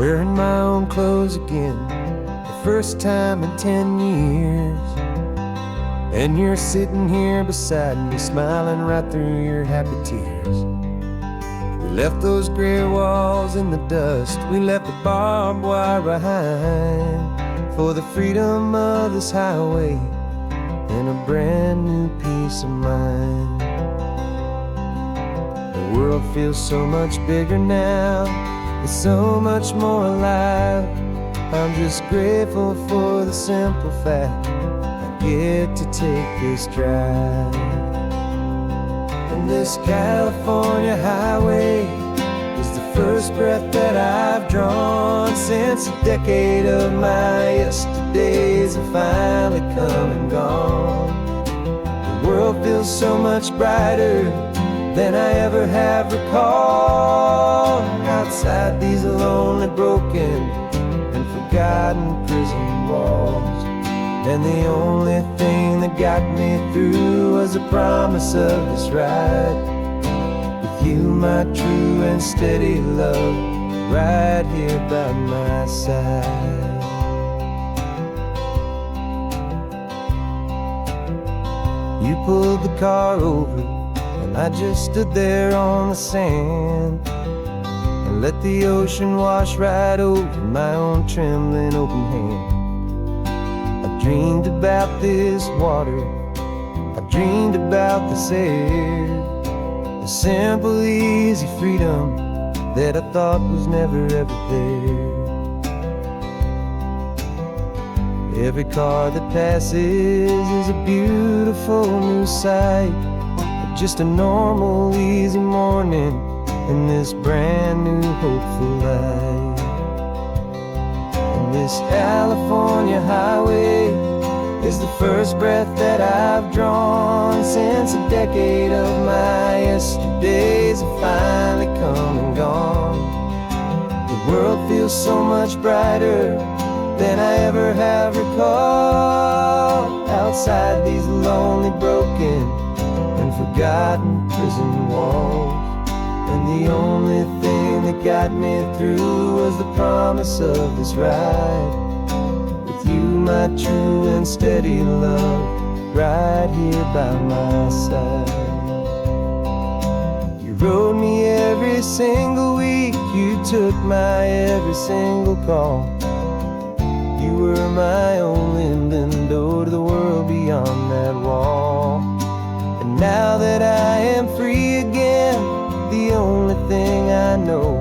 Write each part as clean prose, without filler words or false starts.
wearing my own clothes again, the first time in 10 years. And you're sitting here beside me, smiling right through your happy tears. We left those gray walls in the dust, we left the barbed wire behind, for the freedom of this highway and a brand new peace of mind. The world feels so much bigger now, it's so much more alive. I'm just grateful for the simple fact I get to take this drive. And this California highway is the first breath that I've drawn since a decade of my yesterdays have finally come and gone. The world feels so much brighter than I ever have recalled. Outside these lonely, broken, and forgotten prison walls. And the only thing that got me through was the promise of this ride with you, my true and steady love, right here by my side. You pulled the car over, and I just stood there on the sand and let the ocean wash right over my own trembling open hand. I dreamed about this water, I dreamed about this air, the simple easy freedom that I thought was never ever there. Every car that passes is a beautiful new sight, just a normal easy morning in this brand new hopeful life. And this California highway is the first breath that I've drawn since a decade of my yesterdays have finally come and gone. The world feels so much brighter than I ever have recalled. Outside these lonely, broken, and forgotten prison walls. And the only thing that got me through was the promise of this ride with you, my true and steady love, right here by my side. You rode me every single week, you took my every single call. You were my only window to the world beyond that wall. And now that I am free again, the only thing I know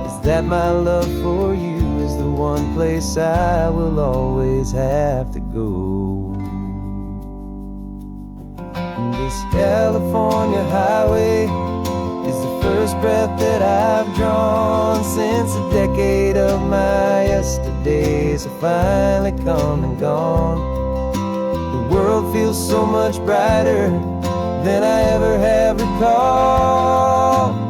is that my love for you is the one place I will always have to go. And this California highway is the first breath that I've drawn since a decade of my yesterdays have finally come and gone. The world feels so much brighter than I ever have recalled.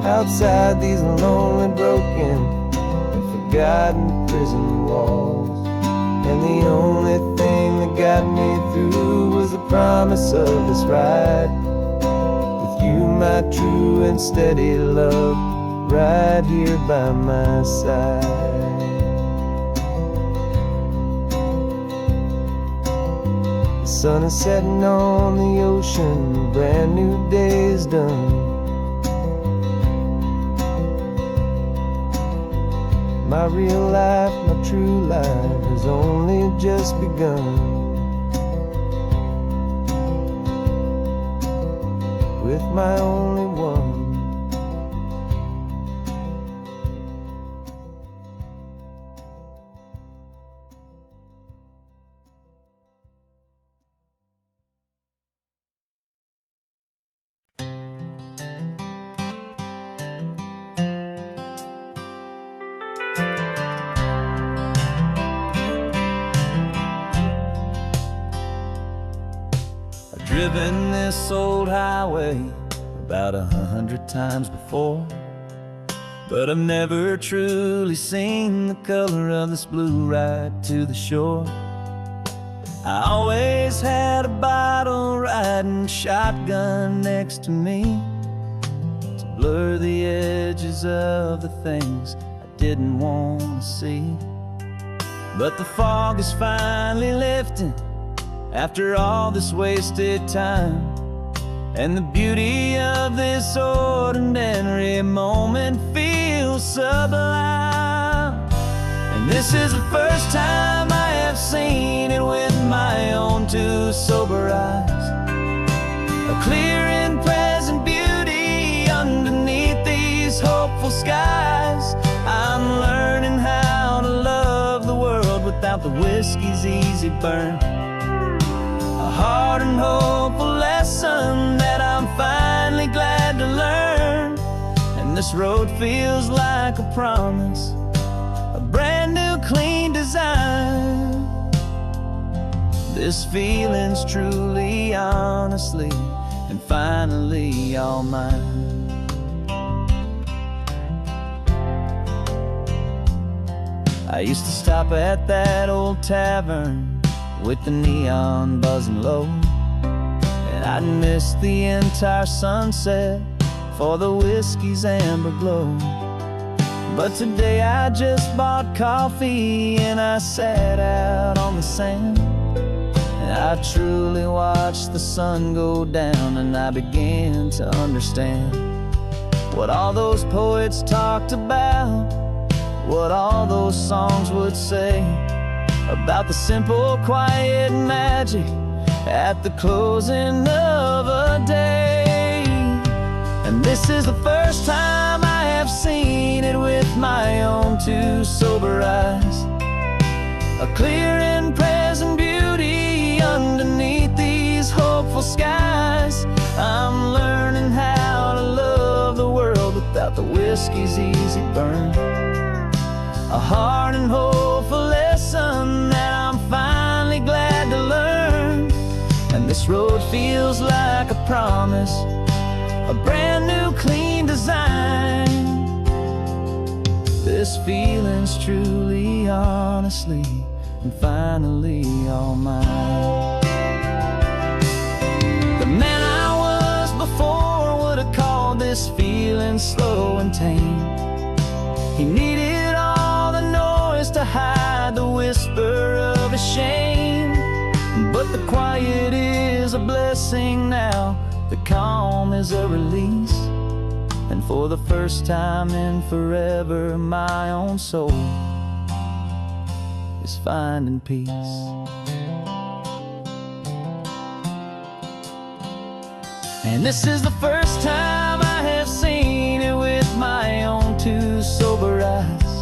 Outside these lonely, broken, and forgotten prison walls. And the only thing that got me through was the promise of this ride with you, my true and steady love, right here by my side. The sun is setting on the ocean, a brand new day is done. My real life, my true life has only just begun. With my only one. Driven this old highway about 100 times before, but I've never truly seen the color of this blue right to the shore. I always had a bottle riding shotgun next to me to blur the edges of the things I didn't want to see. But the fog is finally lifting after all this wasted time, and the beauty of this ordinary moment feels sublime. And this is the first time I have seen it with my own two sober eyes. A clear and present beauty underneath these hopeful skies. I'm learning how to love the world without the whiskey's easy burn. A hard and hopeful lesson that I'm finally glad to learn. And this road feels like a promise, a brand new clean design. This feeling's truly, honestly, and finally all mine. I used to stop at that old tavern with the neon buzzing low, and I'd miss the entire sunset for the whiskey's amber glow. But today I just bought coffee and I sat out on the sand, and I truly watched the sun go down, and I began to understand what all those poets talked about, what all those songs would say about the simple, quiet magic at the closing of a day. And this is the first time I have seen it with my own two sober eyes. A clear and present beauty underneath these hopeful skies. I'm learning how to love the world without the whiskey's easy burn. A hard and hopeful lesson that I'm finally glad to learn. And this road feels like a promise, a brand new clean design. This feeling's truly, honestly, and finally all mine. The man I was before would have called this feeling slow and tame. He needed all the noise to hide the whisper of his shame. But the quiet is a blessing now, the calm is a release. And for the first time in forever, my own soul is finding peace. And this is the first time I have seen it with my own two sober eyes.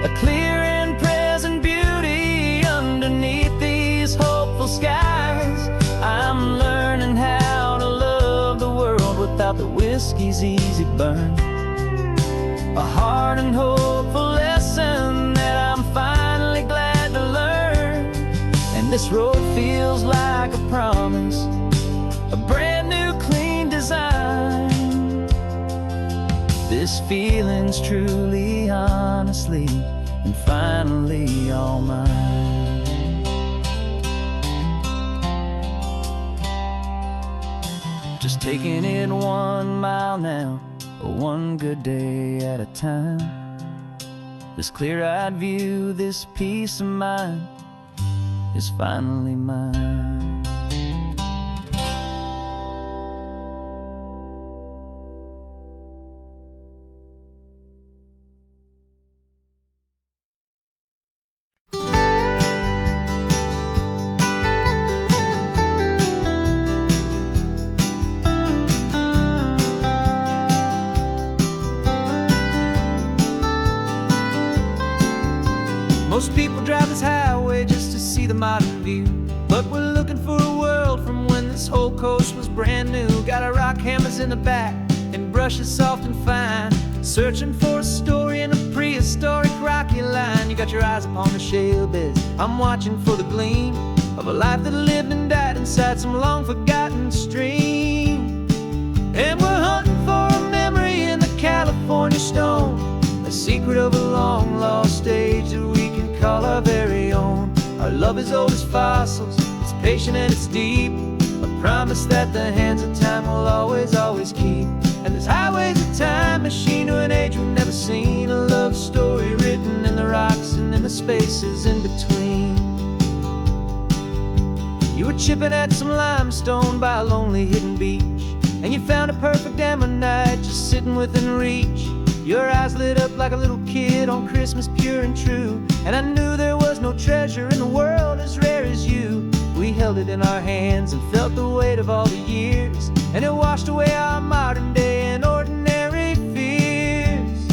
A clear and present beauty underneath these hopeful skies. I'm learning how to love the world without the whiskey's easy burn. A hard and hopeful lesson that I'm finally glad to learn. And this road feels like a promise, a brand new clean design. This feeling's truly, honestly, and finally all mine. Just taking it 1 mile now, one good day at a time. This clear-eyed view, this peace of mind is finally mine. Most people drive this highway just to see the modern view, but we're looking for a world from when this whole coast was brand new. Got our rock hammers in the back and brushes soft and fine, searching for a story in a prehistoric rocky line. You got your eyes upon the shale beds, I'm watching for the gleam of a life that lived and died inside some long forgotten stream. And we're hunting for a memory in the California stone, a secret of a long lost age that we can call our very own. Our love is old as fossils, it's patient and it's deep, a promise that the hands of time will always, always keep. And this highway's a time machine to an age we've never seen. A love story written in the rocks and in the spaces in between. You were chipping at some limestone by a lonely hidden beach, and you found a perfect ammonite just sitting within reach. Your eyes lit up like a little kid on Christmas, pure and true. And I knew there was no treasure in the world as rare as you. We held it in our hands and felt the weight of all the years, and it washed away our modern day and ordinary fears.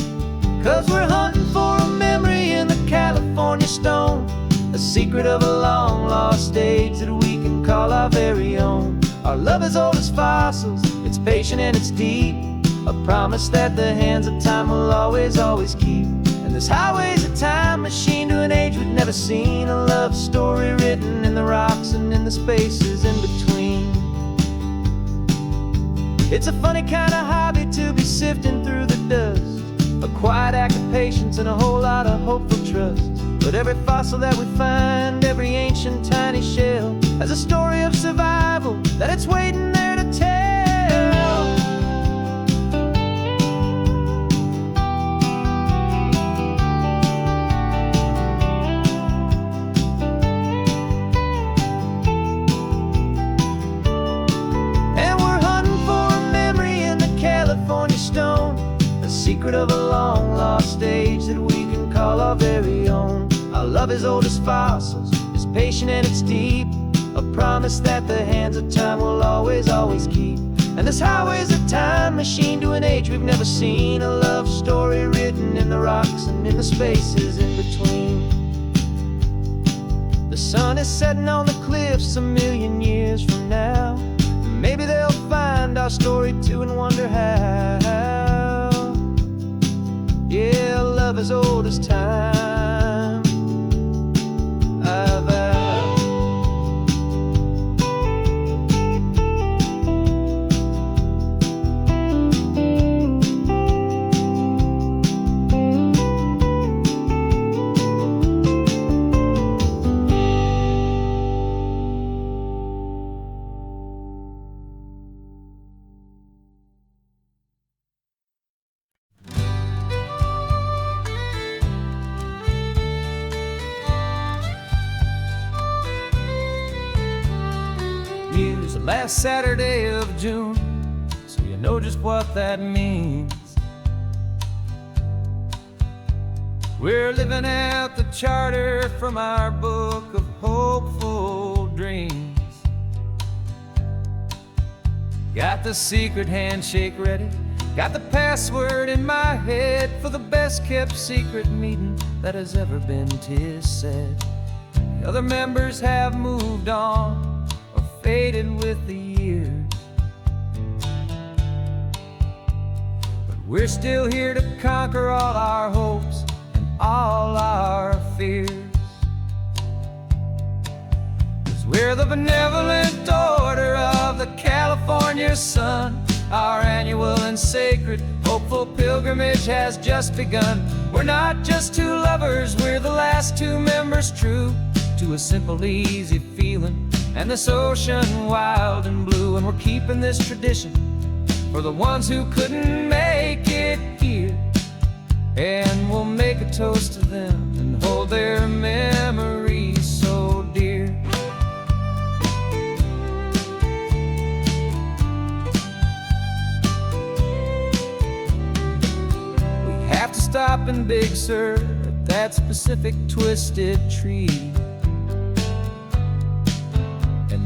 'Cause we're hunting for a memory in the California stone, a secret of a long lost age that we can call our very own. Our love is old as fossils, it's patient and it's deep, a promise that the hands of time will always, always keep. And this highway's a time machine to an age we've never seen. A love story written in the rocks and in the spaces in between. It's a funny kind of hobby to be sifting through the dust, a quiet act of patience and a whole lot of hopeful trust. But every fossil that we find, every ancient tiny shell, has a story of survival that it's waiting there to tell. And we're hunting for a memory in the California stone, a secret of a long lost age that we can call our very own. Our love is old as fossils, it's patient and it's deep, a promise that the hands of time will always, always keep. And this highway's a time machine to an age we've never seen. A love story written in the rocks and in the spaces in between. The sun is setting on the cliffs a million years from now. Maybe they'll find our story too and wonder how. Yeah, love is old as time, I vow. Last Saturday of June, so you know just what that means. We're living out the charter from our book of hopeful dreams. Got the secret handshake ready, got the password in my head for the best kept secret meeting that has ever been, 'tis said. The other members have moved on, faded with the years, but we're still here to conquer all our hopes and all our fears. 'Cause we're the benevolent order of the California sun. Our annual and sacred hopeful pilgrimage has just begun. We're not just two lovers, we're the last two members true to a simple, easy feeling and this ocean wild and blue. And we're keeping this tradition for the ones who couldn't make it here, and we'll make a toast to them and hold their memories so dear. We have to stop in Big Sur at that specific twisted tree,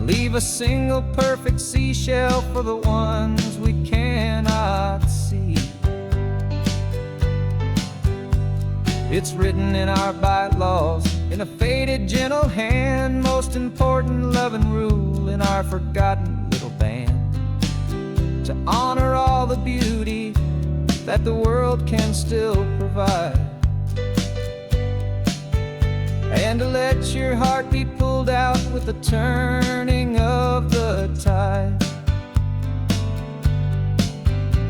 leave a single perfect seashell for the ones we cannot see. It's written in our bylaws in a faded gentle hand, most important love and rule in our forgotten little band, to honor all the beauty that the world can still provide, and to let your heart be pulled out with the turning of the tide.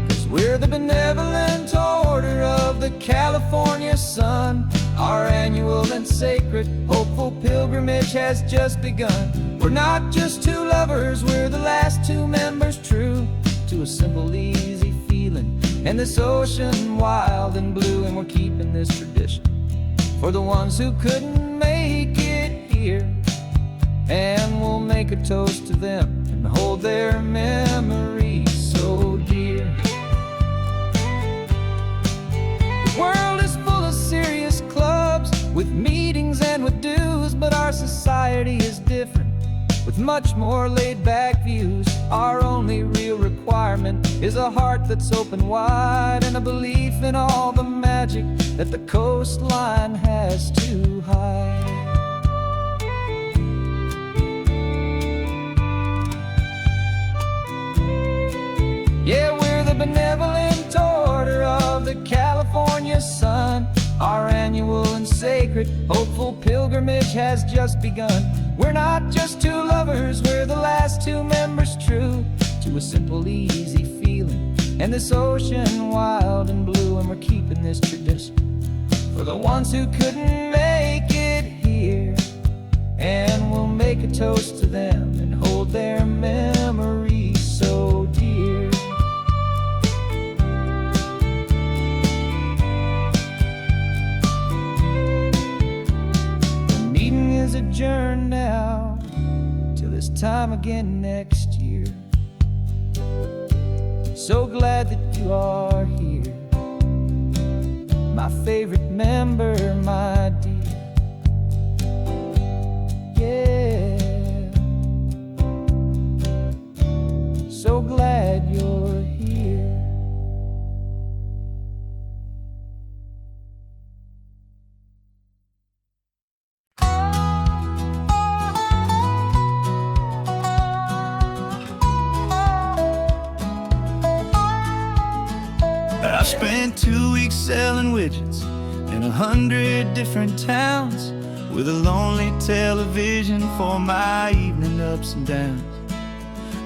'Cause we're the benevolent order of the California sun. Our annual and sacred hopeful pilgrimage has just begun. We're not just two lovers, we're the last two members true to a simple, easy feeling. And this ocean wild and blue, and we're keeping this tradition for the ones who couldn't make it here. And we'll make a toast to them and hold their memories so dear. The world is full of serious clubs with meetings and with dues, but our society is different with much more laid-back views. Our only real requirement is a heart that's open wide and a belief in all the magic that the coastline has to hide. Yeah, we're the benevolent order of the California sun. Our annual and sacred, hopeful pilgrimage has just begun. We're not just two lovers, we're the last two members true to a simple, easy feeling. And this ocean wild and blue, and we're keeping this tradition for the ones who couldn't make it here. And we'll make a toast to them and hold their memories so dear. Adjourn now till this time again next year. So glad that you are here, my favorite member, my dear. Yeah, so glad you're here. I spent 2 weeks selling widgets in 100 different towns, with a lonely television for my evening ups and downs.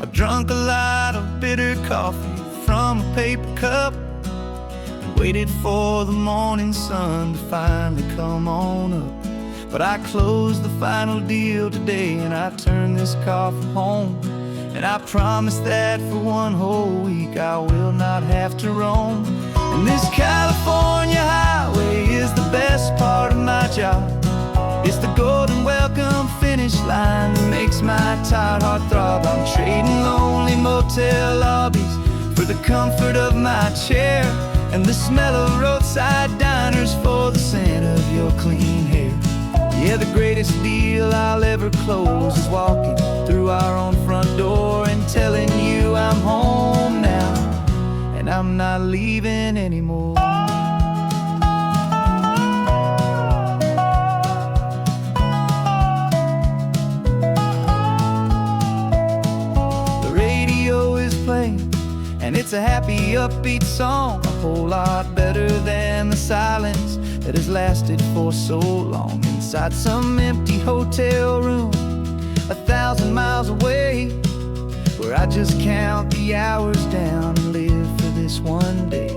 I drunk a lot of bitter coffee from a paper cup and waited for the morning sun to finally come on up. But I closed the final deal today, and I turned this car from home. And I promise that for one whole week I will not have to roam. And this California highway is the best part of my job. It's the golden welcome finish line that makes my tired heart throb. I'm trading lonely motel lobbies for the comfort of my chair, and the smell of roadside diners for the scent of your clean hair. Yeah, the greatest deal I'll ever close is walking through our own front door and telling you I'm home now, and I'm not leaving anymore. The radio is playing, and it's a happy, upbeat song, a whole lot better than the silence that has lasted for so long inside some empty hotel room 1,000 miles away, where I just count the hours down and live for this one day.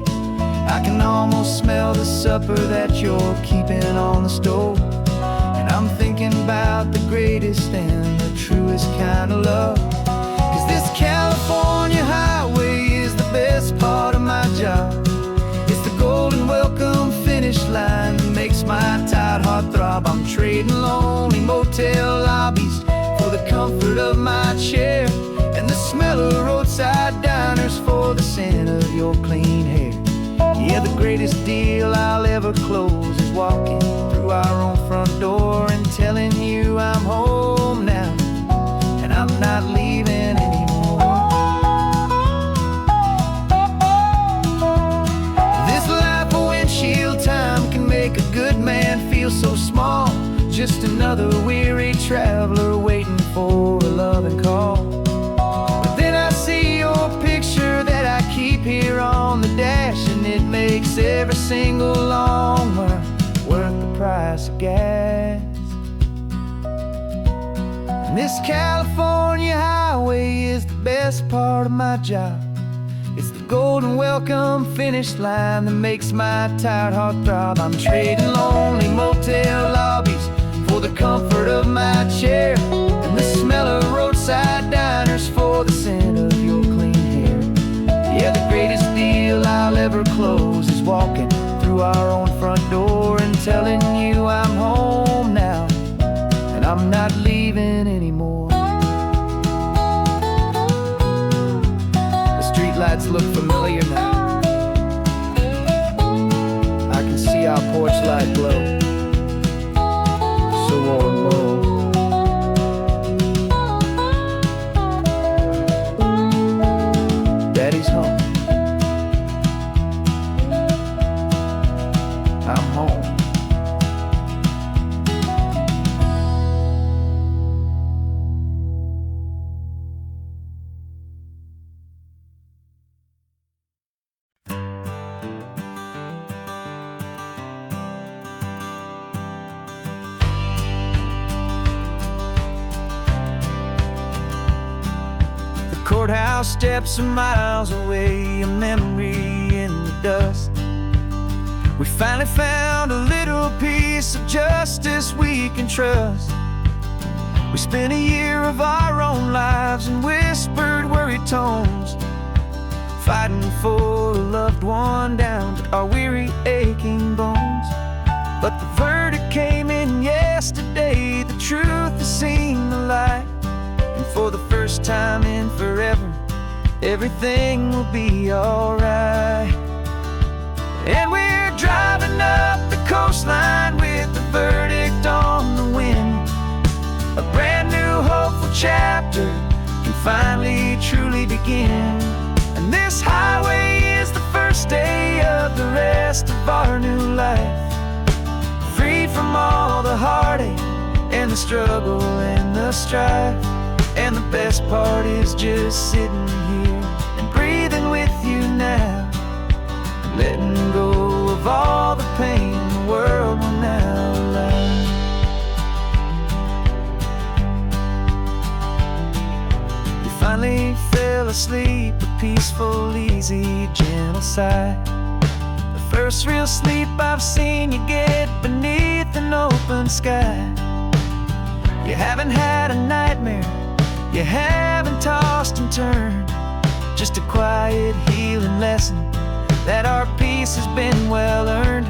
I can almost smell the supper that you're keeping on the stove, and I'm thinking about the greatest and the truest kind of love. 'Cause this California highway is the best part of my job. It's the golden welcome finish line that makes my tired heart throb. I'm trading lonely motel lobbies for the comfort of my chair, and the smell of roadside diners for the scent of your clean hair. Yeah, the greatest deal I'll ever close is walking through our own front door and telling you I'm home now, and I'm not leaving anymore. This life of windshield time can make a good man feel so small, just another weary traveler waiting for a loving call. But then I see your picture that I keep here on the dash, and it makes every single long mile worth the price of gas. And this California highway is the best part of my job. It's the golden welcome finish line that makes my tired heart throb. I'm trading lonely motel lobbies for the comfort of my chair, and the smell of roadside diners for the scent of your clean hair. walking through our own front door and telling you I'm home now, and I'm not leaving anymore. The streetlights look familiar now. I can see our porch light glow, so warm and low. Daddy's home. I'm home. Courthouse steps are miles away, a memory in the dust. We finally found a little piece of justice we can trust. We spent a year of our own lives in whispered, worried tones, fighting for a loved one down to our weary, aching bones. But the verdict came in yesterday, the truth has seen the light. And for the first time in forever, everything will be alright. And we're driving up the coastline with the verdict on the wind. A brand new hopeful chapter can finally truly begin. And this highway is the first day of the rest of our new life, free from all the heartache and the struggle and the strife. And the best part is just sitting here and breathing with you now, letting go of all the pain the world will now allow. You finally fell asleep, a peaceful, easy, gentle sigh. The first real sleep I've seen you get beneath an open sky. You haven't had a nightmare, you haven't tossed and turned, just a quiet healing lesson that our peace has been well earned.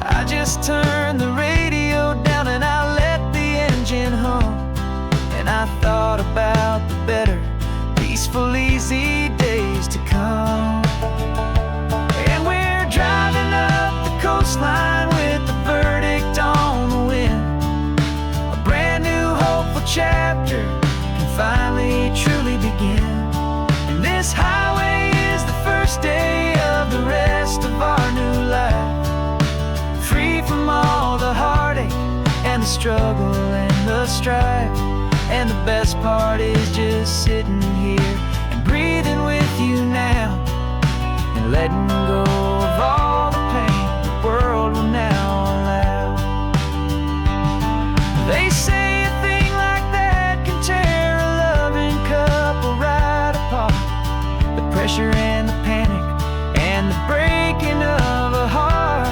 I just turned the radio down and I let the engine hum, and I thought about the better, peaceful, easy days to come. And we're driving up the coastline with the verdict on the wind. A brand new hopeful chapter finally truly begin. And this highway is the first day of the rest of our new life, free from all the heartache and the struggle and the strife. And the best part is just sitting here and breathing with you now, and letting go of all the pain the world will now allow. They say a thing like that can tear a loving couple right apart. The pressure and the panic and the breaking of a heart.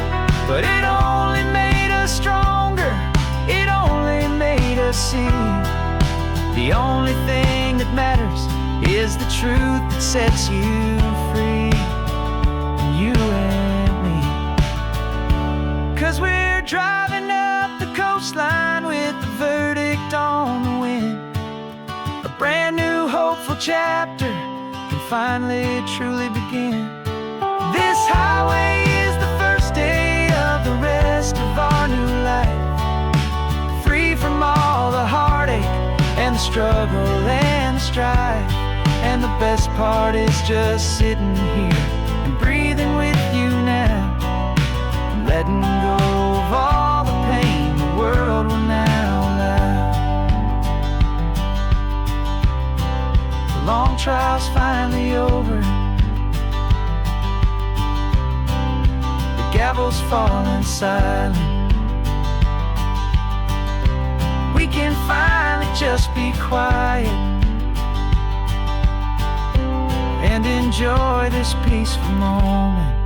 But it only made us stronger, it only made us see the only thing that matters is the truth that sets you free, you and me. 'Cause we're driving up the coastline with the verdict on the wind. A brand new hopeful chapter can finally truly begin. This highway is the first day of the rest of our new life, free from all the heartache and the struggle and the strife. And the best part is just sitting here and breathing with you now, and letting go of all the pain the world will now allow. The long trial's finally over, the gavel's falling silent. We can finally just be quiet and enjoy this peaceful moment.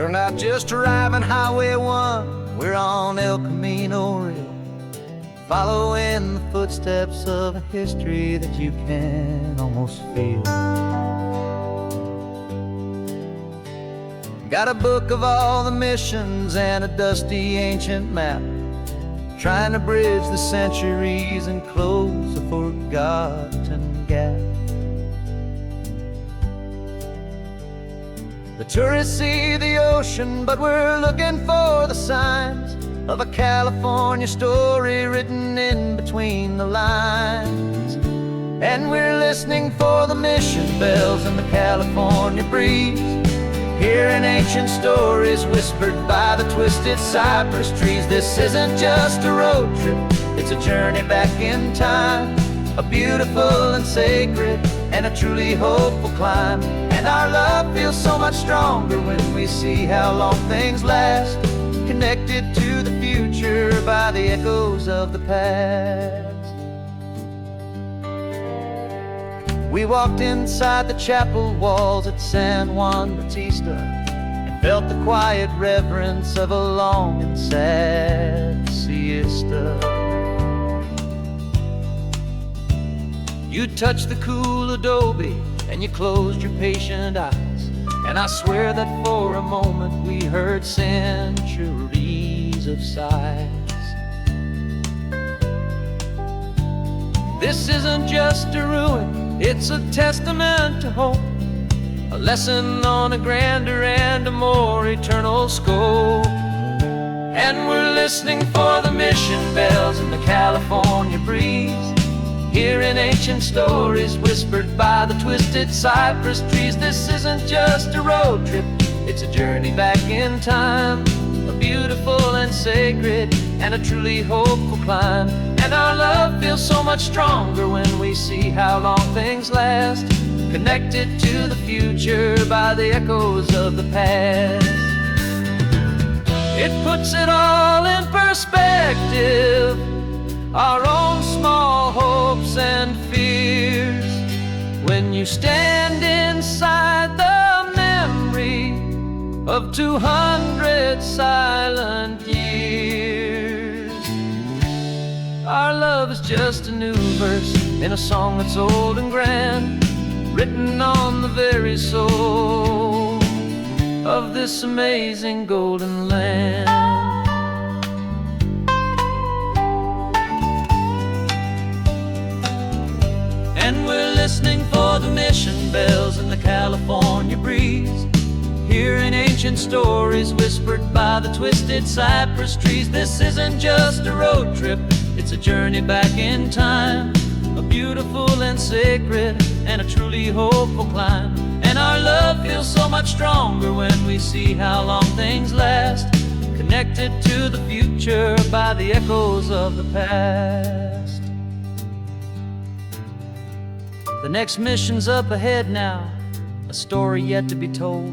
We're not just driving Highway 1, we're on El Camino Real, following the footsteps of a history that you can almost feel. Got a book of all the missions and a dusty ancient map, trying to bridge the centuries and close a forgotten gap. The tourists see the ocean, but we're looking for the signs of a California story written in between the lines. And we're listening for the mission bells in the California breeze, hearing ancient stories whispered by the twisted cypress trees. This isn't just a road trip, it's a journey back in time, a beautiful and sacred and a truly hopeful climb. And our love feels so much stronger when we see how long things last, connected to the future by the echoes of the past. We walked inside the chapel walls at San Juan Bautista and felt the quiet reverence of a long and sad siesta. You touched the cool adobe and you closed your patient eyes, and I swear that for a moment we heard centuries of sighs. This isn't just a ruin, it's a testament to hope, a lesson on a grander and a more eternal scope. And we're listening for the mission bells in the California breeze, hearing ancient stories whispered by the twisted cypress trees. This isn't just a road trip, it's a journey back in time, a beautiful and sacred and a truly hopeful climb. And our love feels so much stronger when we see how long things last, connected to the future by the echoes of the past. It puts it all in perspective, our own small hopes and fears, when you stand inside the memory of 200 silent years. Our love is just a new verse in a song that's old and grand, written on the very soul of this amazing golden land. And we're listening for the mission bells in the California breeze, hearing ancient stories whispered by the twisted cypress trees. This isn't just a road trip, it's a journey back in time, a beautiful and sacred and a truly hopeful climb. And our love feels so much stronger when we see how long things last, connected to the future by the echoes of the past. The next mission's up ahead now, a story yet to be told,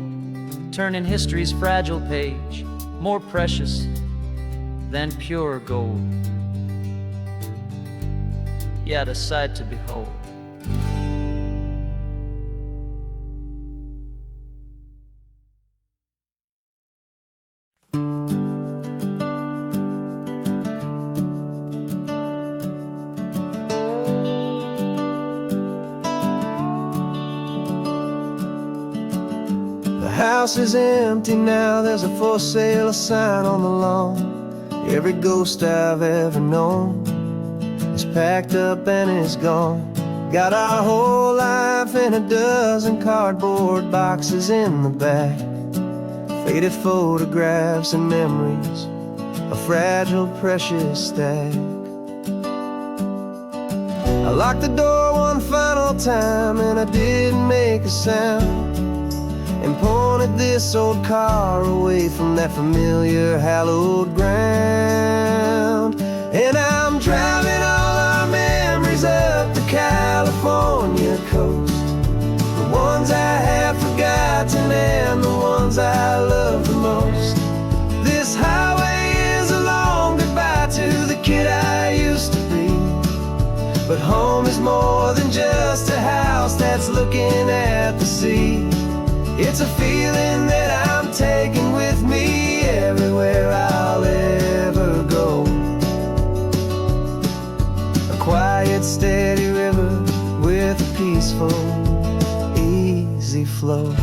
turning history's fragile page more precious than pure gold. Yet a sight to behold. The house is empty now, there's a for sale sign on the lawn. Every ghost I've ever known is packed up and is gone. Got our whole life in a dozen cardboard boxes in the back, faded photographs and memories, a fragile, precious stack. I locked the door one final time and I didn't make a sound, and pointed this old car away from that familiar hallowed ground. And I'm driving all our memories up the California coast, the ones I have forgotten and the ones I love the most. This highway is a long goodbye to the kid I used to be, but home is more than just a house that's looking at the sea. It's a feeling that I'm taking with everywhere I'll ever go. A quiet, steady river with a peaceful, easy flow.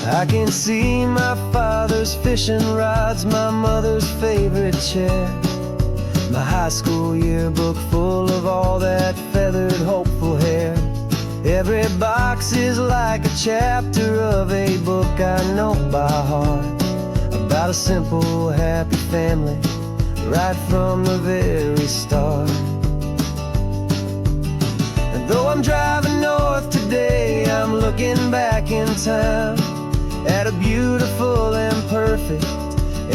I can see my father's fishing rods, my mother's favorite chair, my high school yearbook full of all that feathered, hopeful hair. Every box is like a chapter of a book I know by heart, about a simple, happy family right from the very start. And though I'm driving north today, I'm looking back in time at a beautiful and perfect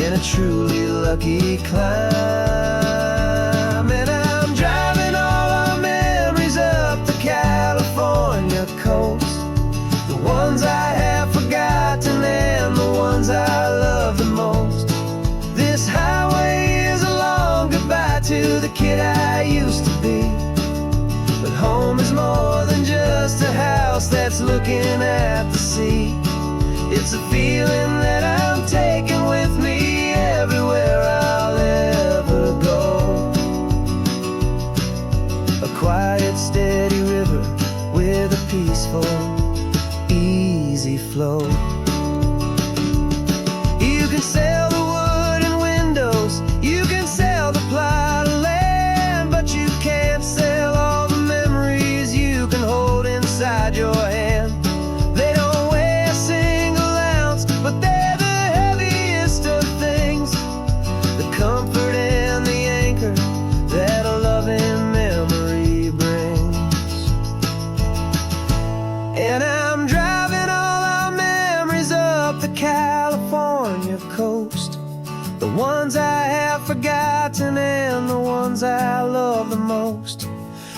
and a truly lucky climb. And I'm driving all our memories up the California coast, the ones I have forgotten and the ones I love the most. This highway is a long goodbye to the kid I used to be, but home is more than just a house that's looking at the sea. It's a feeling that I'm taking with me everywhere I'll ever go. A quiet, steady river with a peaceful, easy flow. You can sail the wood and windows, you can sail the plot of land, but you can't sail all the memories you can hold inside your hand. They don't weigh a single ounce, but they're the heaviest of things, the comfort and the anchor that a loving memory brings. And I'm driving all our memories up the California coast, the ones I have forgotten and the ones I love the most.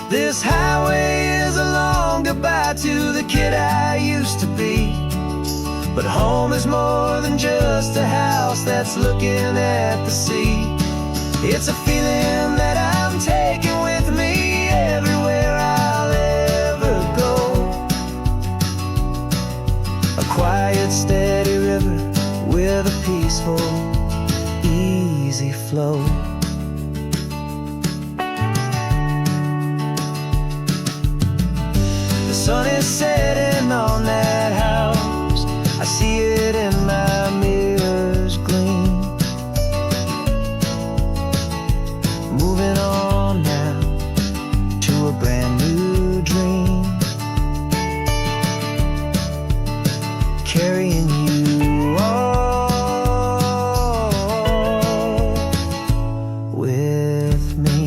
This highway is a long goodbye to the kid I used to be, but home is more than just a house that's looking at the sea. It's a feeling that I'm taking with me everywhere I'll ever go. A quiet, steady river with a peaceful, easy flow. The sun is setting on that house, I see it in my mirror's gleam. Moving on now to a brand new dream, carrying you all with me.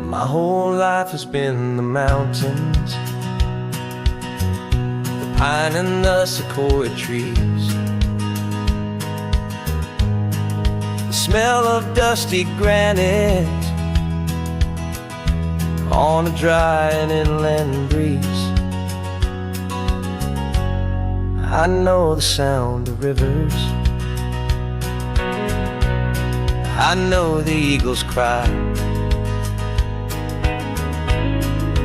My whole life has been the mountains, the pine and the sequoia trees, the smell of dusty granite on a dry and inland breeze. I know the sound of rivers, I know the eagles cry,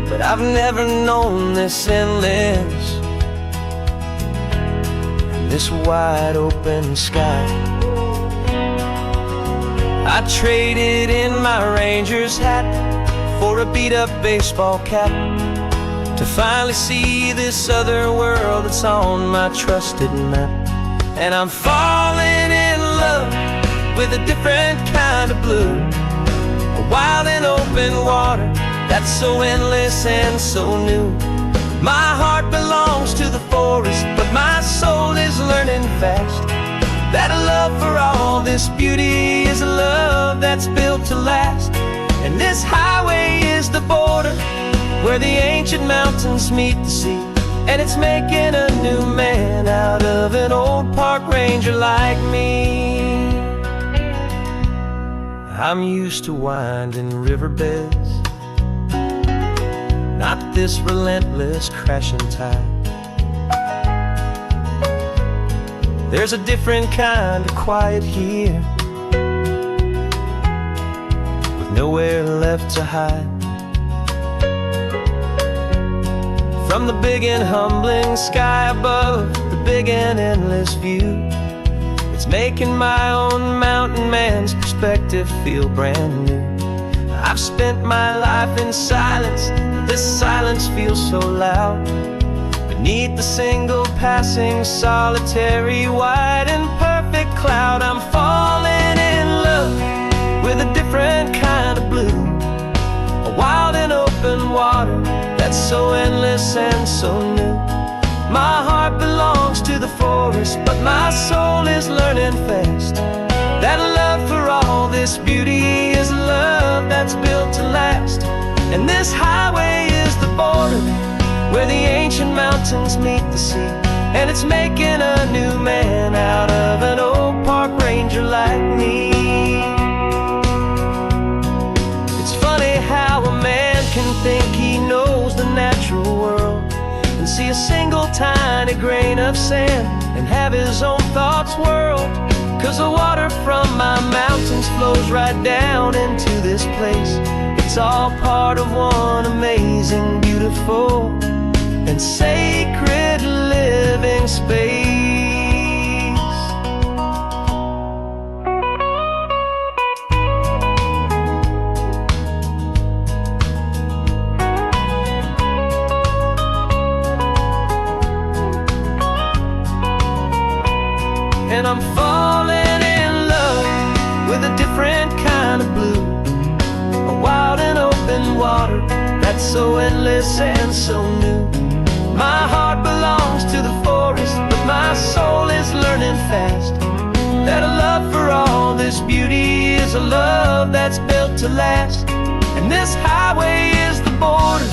but I've never known this endless and this wide open sky. I traded in my ranger's hat for a beat-up baseball cap to finally see this other world that's on my trusted map. And I'm falling in love with a different kind of blue, a wild and open water that's so endless and so new. My heart belongs to the forest, but my soul is learning fast that a love for all this beauty is a love that's built to last. And this highway is the border where the ancient mountains meet the sea. and it's making a new man out of an old park ranger like me. I'm used to winding riverbeds, not this relentless crashing tide. There's a different kind of quiet here, with nowhere left to hide. From the big and humbling sky above, the big and endless view, it's making my own mountain man's perspective feel brand new. I've spent my life in silence, this silence feels so loud. Beneath the single passing solitary white and perfect cloud, I'm falling in love with a different kind of blue, a wild and open water that's so endless and so new. My heart belongs to the forest, but my soul is learning fast that love for all this beauty is a love that's built to last. And this highway is the border where the ancient mountains meet the sea, and it's making a new man out of an old park ranger like me. It's funny how a man can think he knows the natural world and see a single tiny grain of sand and have his own thoughts whirl. 'Cause the water from my mountains flows right down into this place. It's all part of one amazing, beautiful, and sacred living space. And I'm falling in love with a different kind of blue, a wild and open water that's so endless and so new. My heart belongs to the forest, but my soul is learning fast that a love for all this beauty is a love that's built to last. And this highway is the border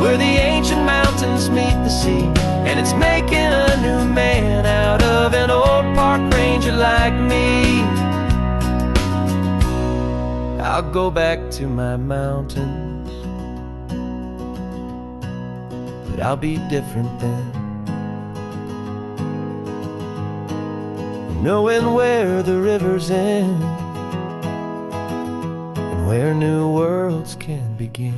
where the ancient mountains meet the sea, and it's making a new man out of an old park ranger like me. I'll go back to my mountains, but I'll be different then, knowing where the rivers end and where new worlds can begin.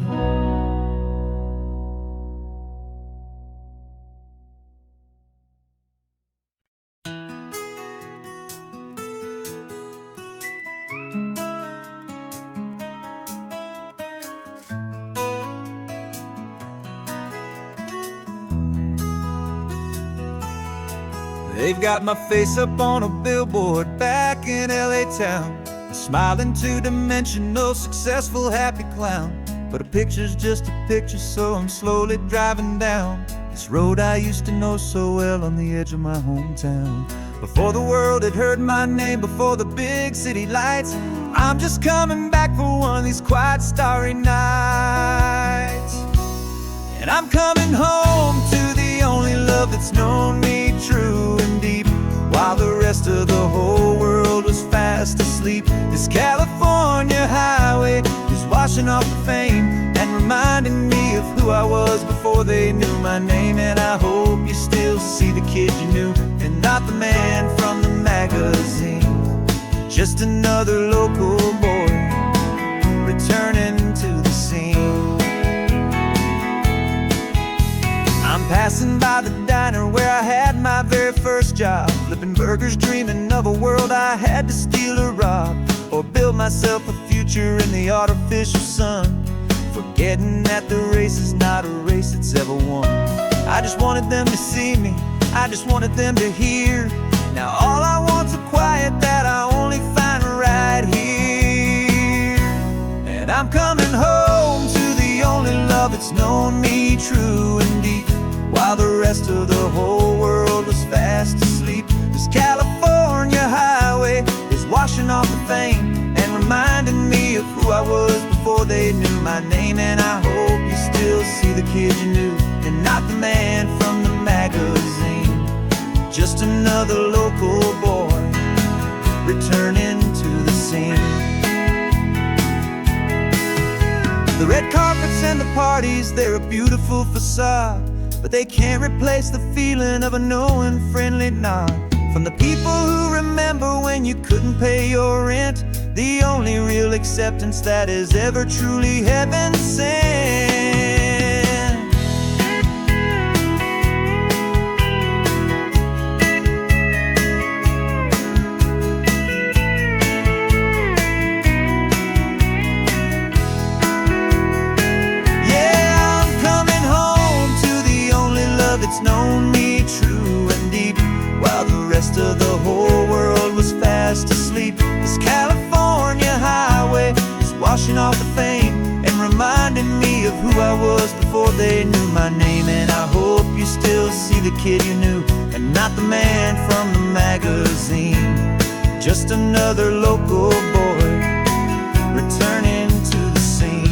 They've got my face up on a billboard back in LA town, a smiling two-dimensional, successful, happy clown. But a picture's just a picture, so I'm slowly driving down this road I used to know so well on the edge of my hometown. Before the world had heard my name, before the big city lights, I'm just coming back for one of these quiet, starry nights. And I'm coming home to the only love that's known me true and deep, while the rest of the whole world was fast asleep. This California highway is washing off the fame and reminding me of who I was before they knew my name. And I hope you still see the kid you knew, and not the man from the magazine. Just another local boy returning to the scene. I'm passing by the diner where I had my very first job, flipping burgers, dreaming of a world I had to steal or rob, or build myself a future in the artificial sun, forgetting that the race is not a race that's ever won. I just wanted them to see me, I just wanted them to hear. Now all I want's a quiet that I only find right here. And I'm coming home to the only love that's known me true and deep, while the rest of the whole world was fast asleep. This California highway is washing off the fame and reminding me of who I was before they knew my name. And I hope you still see the kid you knew, and not the man from the returning to the scene. The red carpets and the parties, they're a beautiful facade, but they can't replace the feeling of a knowing, friendly nod from the people who remember when you couldn't pay your rent. The only real acceptance that is ever truly heaven sent. It's known me true and deep, while the rest of the whole world was fast asleep. This California highway is washing off the fame and reminding me of who I was before they knew my name. And I hope you still see the kid you knew, and not the man from the magazine. Just another local boy returning to the scene.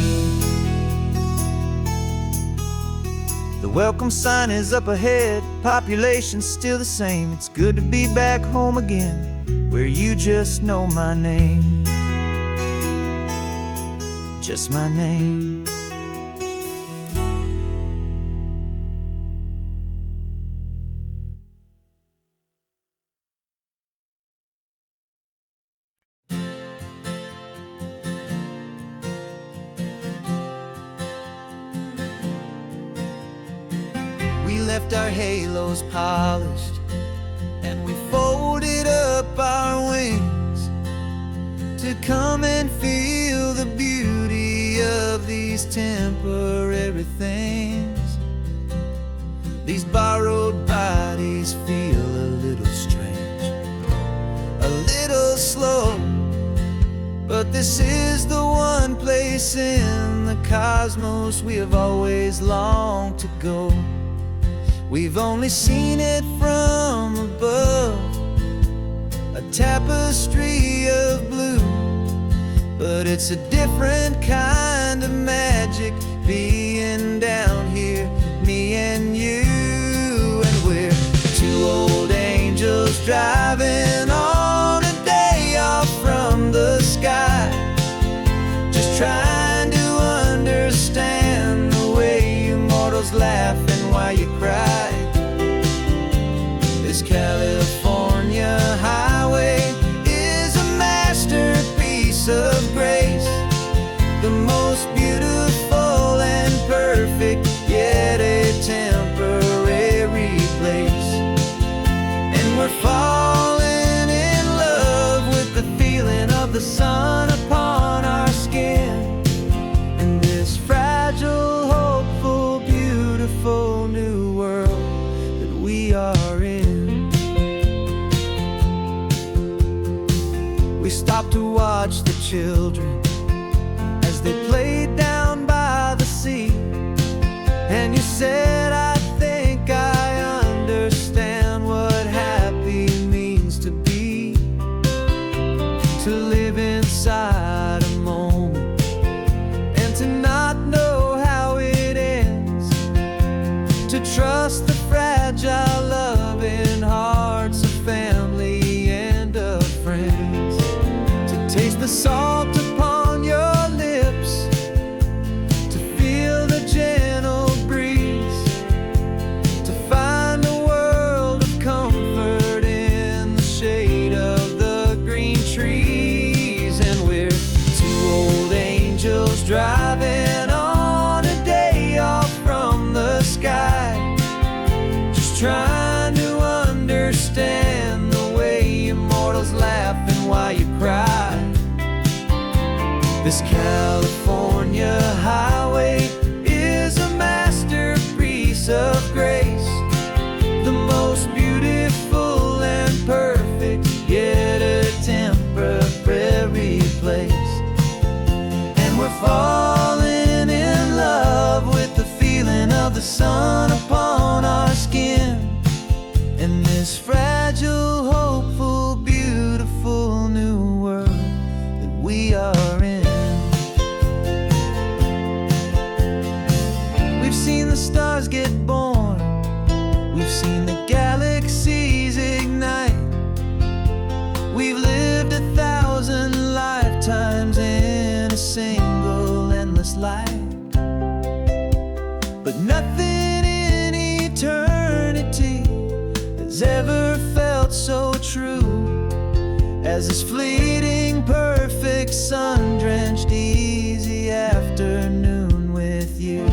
The welcome sign is up ahead, population's still the same. It's good to be back home again, where you just know my name. Just my name. We left our halos polished, and we folded up our wings to come and feel the beauty of these temporary things. These borrowed bodies feel a little strange, a little slow, but this is the one place in the cosmos we have always longed to go. We've only seen it from above, a tapestry of blue, but it's a different kind of magic being down here, me and you. And we're two old angels driving on a day off from the sky, just trying to understand the way you mortals laugh and why you cry. This California highway is a masterpiece of grace, the most beautiful and perfect, yet a temporary place. And we're falling in love with the feeling of the sun upon our skin, in this fragile, hopeful, beautiful new world that we are in. We stopped to watch the children as they played down by the sea, and you said, I think I understand what happy means to be, to live inside a moment and to not know how it ends, to trust the fragile loving hearts of family and of friends, to taste the salt upon your lips, to feel the gentle breeze, to find a world of comfort in the shade of the green trees. And we're two old angels driving on a day off from the sky, just trying to understand the way you mortals laugh and why you cry. This California highway is a masterpiece of grace, the most beautiful and perfect, yet a temporary place. And we're falling in love with the feeling of the sun upon our skin, in this fragile, hopeful, beautiful new world that we are in. but nothing in eternity has ever felt so true as this fleeting, perfect, sun-drenched, easy afternoon with you.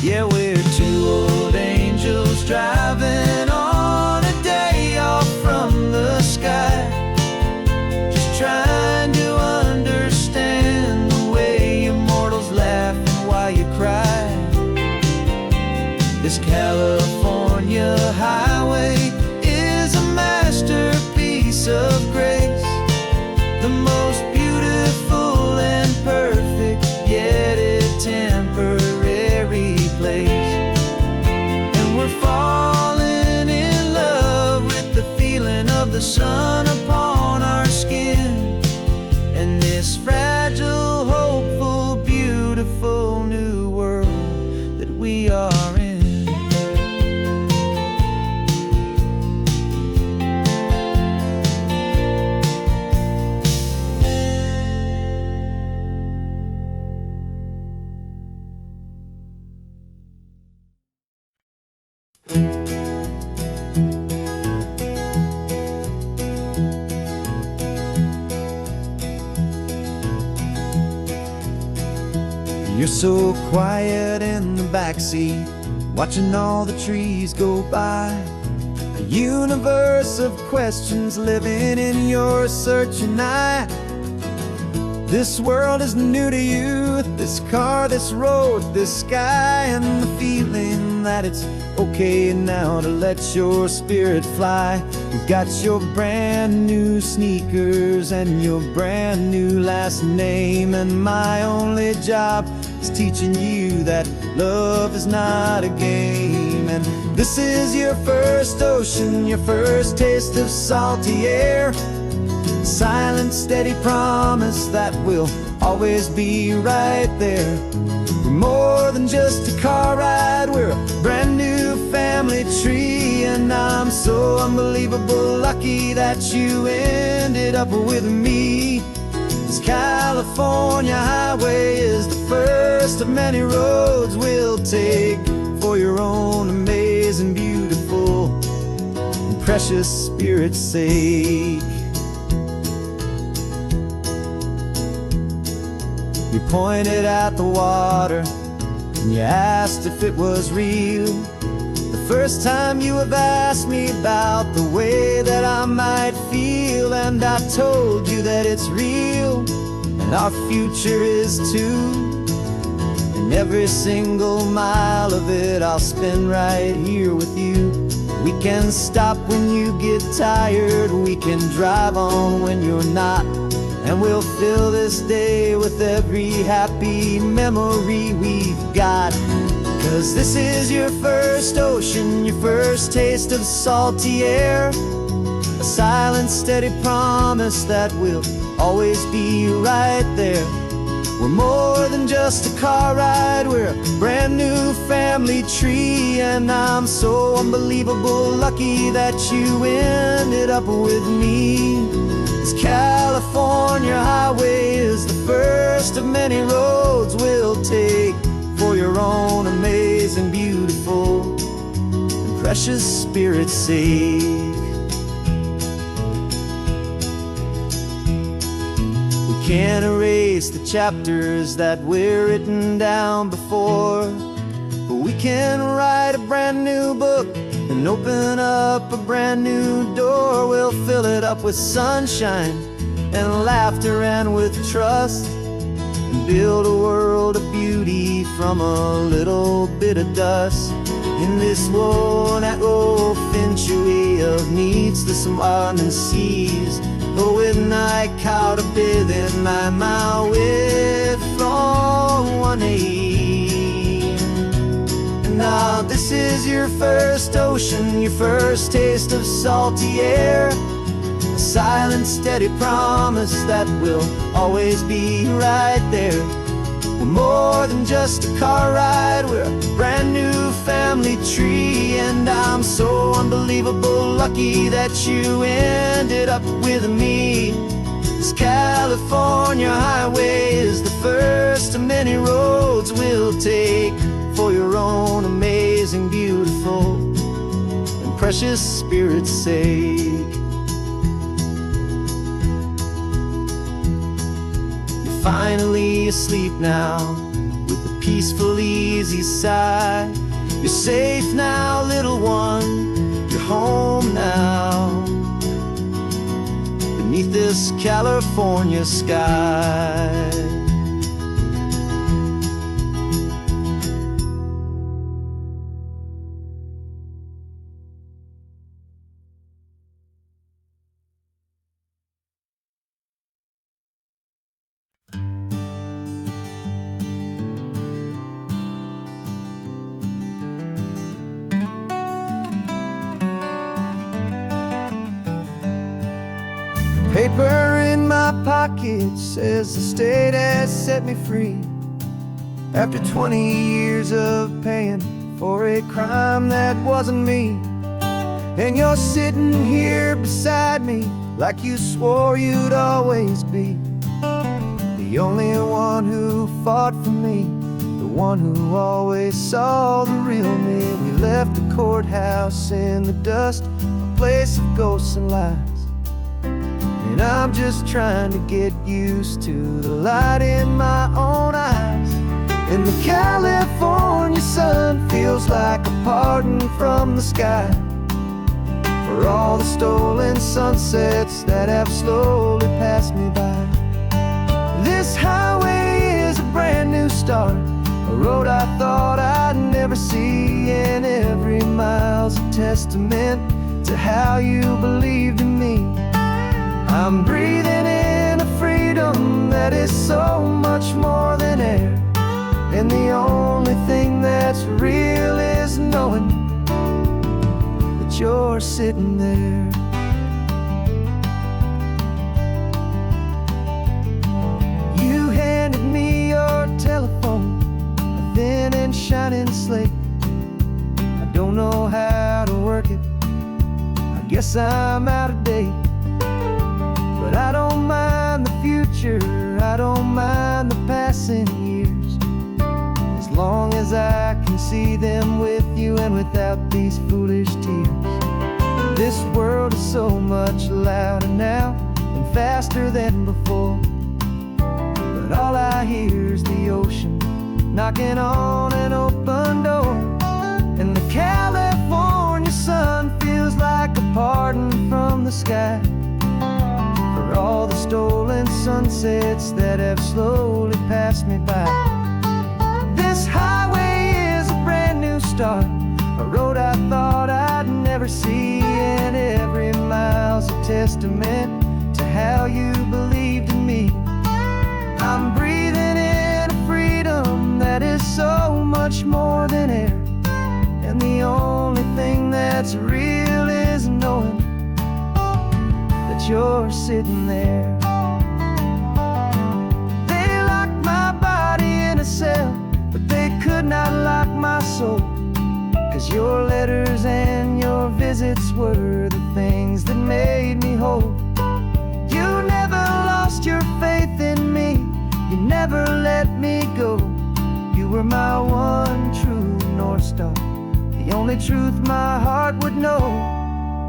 Yeah, we're two old angels driving on a day off from the sky, just trying to understand the way you mortals laugh and why you cry. This California highway is a masterpiece of grace, the most beautiful and perfect, yet a temporary place. And we're falling in love with the feeling of the sun upon our skin, and this fragile, hopeful, beautiful new world that we are in. You're so quiet in the backseat, watching all the trees go by. A universe of questions living in your searching eye. This world is new to you, this car, this road, this sky, and the feeling that it's okay now to let your spirit fly. You've got your brand new sneakers and your brand new last name, and my only job is teaching you that love is not a game. And this is your first ocean, your first taste of salty air, silent, steady promise that we'll always be right there. We're more than just a car ride, we're a brand new family tree, and I'm so unbelievable lucky that you ended up with me. This California highway is the first of many roads we'll take for your own amazing, beautiful, and precious spirit's sake. You pointed at the water and you asked if it was real. The first time you have asked me about the way that I might feel, and I told you that it's real and our future is too. And every single mile of it I'll spend right here with you. We can stop when you get tired, we can drive on when you're not, and we'll fill this day with every happy memory we've got. 'Cause this is your first ocean, your first taste of salty air, a silent, steady promise that we'll always be right there. We're more than just a car ride, we're a brand new family tree, and I'm so unbelievable lucky that you ended up with me. This California highway is the first of many roads we'll take for your own amazing, beautiful, and precious spirit's sake. We can't erase the chapters that were written down before, but we can write a brand new book and open up a brand new door. We'll fill it up with sunshine and laughter and with trust, and build a world of beauty from a little bit of dust. In this worn-out old century of needless winding seas, with night caught up in my mouth with from one aim. And now this is your first ocean, your first taste of salty air, a silent, steady promise that we'll always be right there. We're more than just a car ride, we're a brand new family tree, and I'm so unbelievable lucky that you ended up with me. This This California highway is the first of many roads we'll take for your own amazing, beautiful, and precious spirit's sake. You're finally asleep now with a peaceful, easy sigh. You're safe now, little one, you're home now, beneath this California sky. Paper in my pocket says the state has set me free after 20 years of paying for a crime that wasn't me. And you're sitting here beside me like you swore you'd always be the only one who fought for me, the one who always saw the real me. We left the courthouse in the dust, a place of ghosts and lies. And I'm just trying to get used to the light in my own eyes. And the California sun feels like a pardon from the sky for all the stolen sunsets that have slowly passed me by. This highway is a brand new start, a road I thought I'd never see, and every mile's a testament to how you believed in me. I'm breathing in a freedom that is so much more than air, and the only thing that's real is knowing that you're sitting there. You handed me your telephone, a thin and shining slate. I don't know how to work it, I guess I'm out of date. But I don't mind the future, I don't mind the passing years, as long as I can see them with you and without these foolish tears. This world is so much louder now and faster than before, but all I hear is the ocean knocking on an open door. And the California sun feels like a pardon from the sky for all the stolen sunsets that have slowly passed me by. This highway is a brand new start, a road I thought I'd never see, and every mile's a testament to how you believed in me. I'm breathing in a freedom that is so much more than air, and the only thing that's real is knowing that you're sitting there. They locked my body in a cell, but they could not lock my soul, 'cause your letters and your visits were the things that made me whole. You never lost your faith in me, you never let me go. You were my one true North Star, the only truth my heart would know.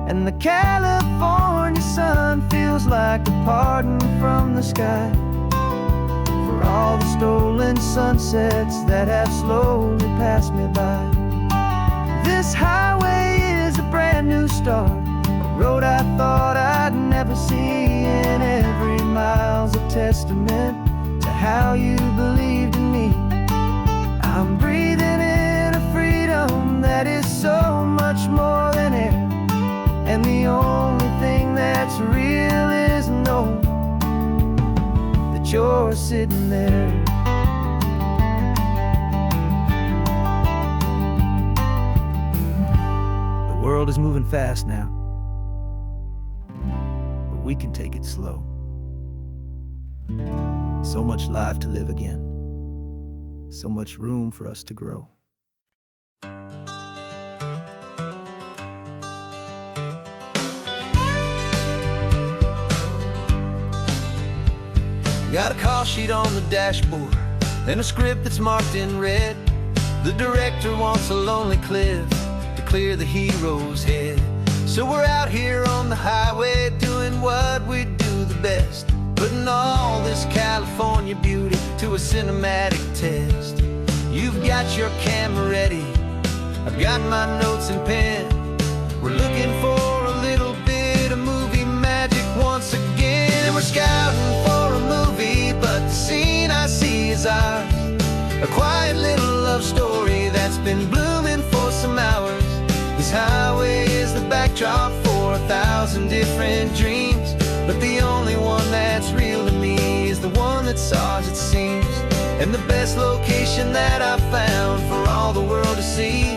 And the California sun feels like a pardon from the sky for all the stolen sunsets that have slowly passed me by. This highway is a brand new start, a road I thought I'd never see, and every mile's a testament to how you believed in me. I'm breathing in a freedom that is so much more than air, and the only thing that's real is knowing that you're sitting there. The world is moving fast now, but we can take it slow. So much life to live again, so much room for us to grow. Got a call sheet on the dashboard and a script that's marked in red. The director wants a lonely cliff to clear the hero's head. So we're out here on the highway doing what we do the best, putting all this California beauty to a cinematic test. You've got your camera ready, I've got my notes and pen. We're looking for a little bit of movie magic once again. And we're scouting for a movie, but the scene I see is ours. A quiet little love story that's been blooming for some hours. This highway is the backdrop for 1,000 different dreams, but the only one that's real to me is the one that's ours, it seems. And the best location that I've found for all the world to see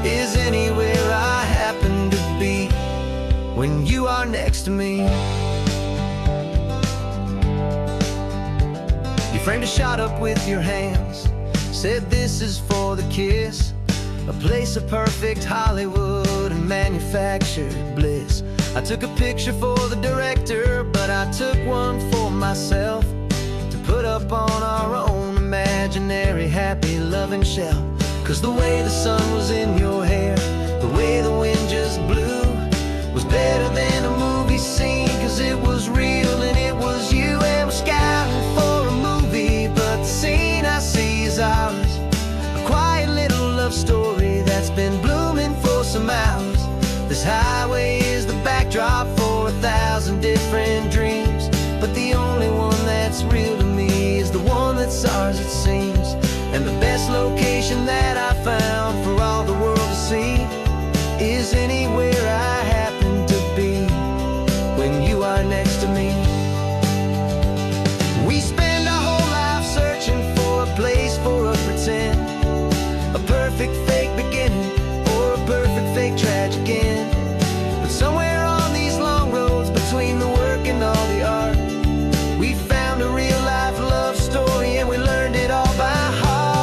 is anywhere I happen to be when you are next to me. You framed a shot up with your hands, said this is for the kiss, a place of perfect Hollywood and manufactured bliss. I took a picture for the director, but I took one for myself to put up on our own imaginary happy loving shelf. 'Cause the way the sun was in your hair, the way the wind just blew, was better than a movie scene, 'cause it was real and it was you. And we're scouting for a movie, but the scene I see is ours. A quiet little love story that's been blooming for some hours. This highway is the backdrop for 1,000 different dreams, but the only one that's real to me is the one that's ours, it seems. And the best location that I found for all the world to see is anywhere I happen to be when you are next to me. We spend our whole life searching for a place for a pretend, a perfect fake beginning or a perfect fake tragic end. But somewhere on these long roads between the work and all the art, we found a real life love story and we learned it all by heart.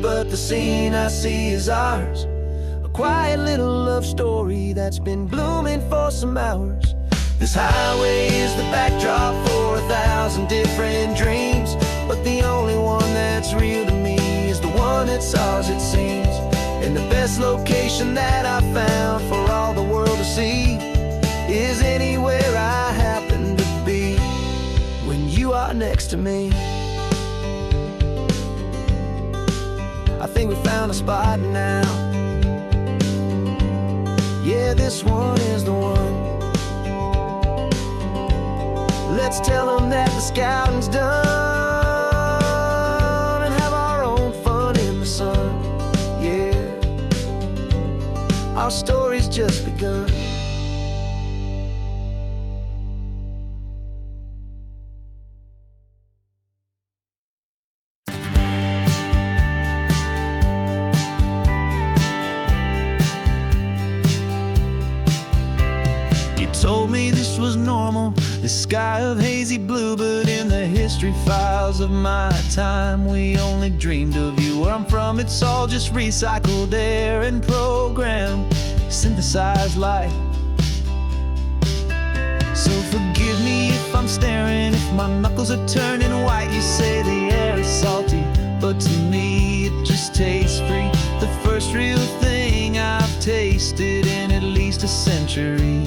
But the scene I see is ours. A quiet little love story that's been blooming for some hours. This highway is the backdrop for 1,000 different dreams, but the only one that's real to me is the one that's ours, it seems. And the best location that I found for all the world to see is anywhere I happen to be when you are next to me. I think we found a spot now. Yeah, this one is the one. Let's tell them that the scouting's done and have our own fun in the sun. Yeah, our story's just begun. Told me this was normal, this sky of hazy blue, but in the history files of my time, we only dreamed of you. Where I'm from, it's all just recycled air and programmed, synthesized light. So forgive me if I'm staring, if my knuckles are turning white. You say the air is salty, but to me it just tastes free. The first real thing I've tasted in at least a century.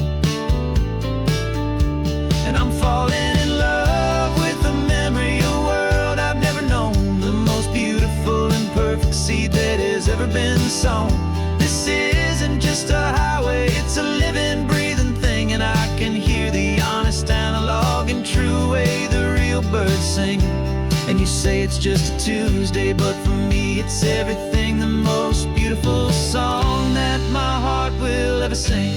And I'm falling in love with the memory of a world I've never known, the most beautiful and perfect seed that has ever been sown. This isn't just a highway, it's a living, breathing thing, and I can hear the honest analog and true way the real birds sing. And you say it's just a Tuesday, but for me it's everything, the most beautiful song that my heart will ever sing.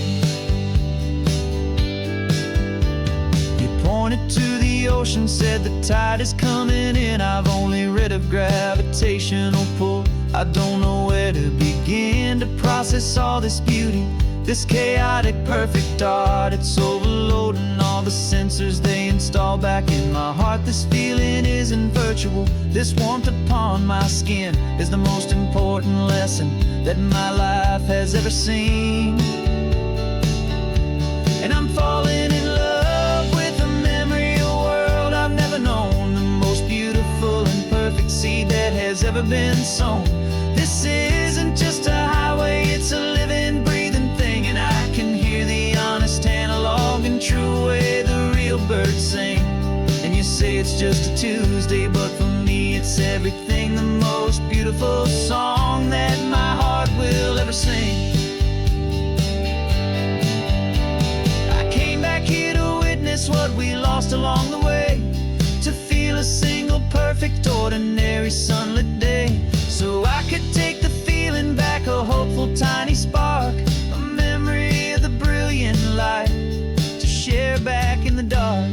Pointed to the ocean, said the tide is coming in. I've only read of gravitational pull, I don't know where to begin to process all this beauty. This chaotic, perfect art, it's overloading all the sensors they install back in my heart. This feeling isn't virtual. This warmth upon my skin is the most important lesson that my life has ever seen. And I'm falling in love with the memory of a world I've never known, the most beautiful and perfect seed that has ever been sown. This isn't just a highway, it's a living, breathing thing, and I can hear the honest analog and true way the real birds sing. And you say it's just a Tuesday, but for me it's everything, the most beautiful song that my heart will ever sing. I came back here to witness what we lost along the way, to feel a single perfect ordinary sunlit day, so I could take the feeling back, a hopeful tiny spark, a memory of the brilliant light to share back in the dark.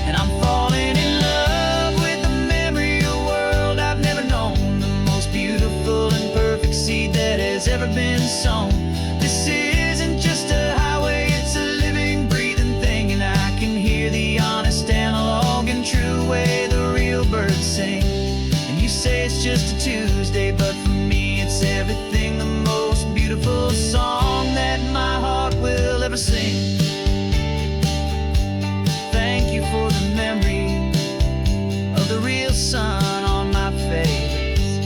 And I'm falling in love with the memory of a world I've never known, the most beautiful and perfect seed that has ever been sown. This isn't just a highway, it's a living, breathing thing, and I can hear the honest analog and true way the real birds sing. And you say it's just a Tuesday, but for me it's everything, the most beautiful song that my heart will ever sing. Thank you for the memory of the real sun on my face,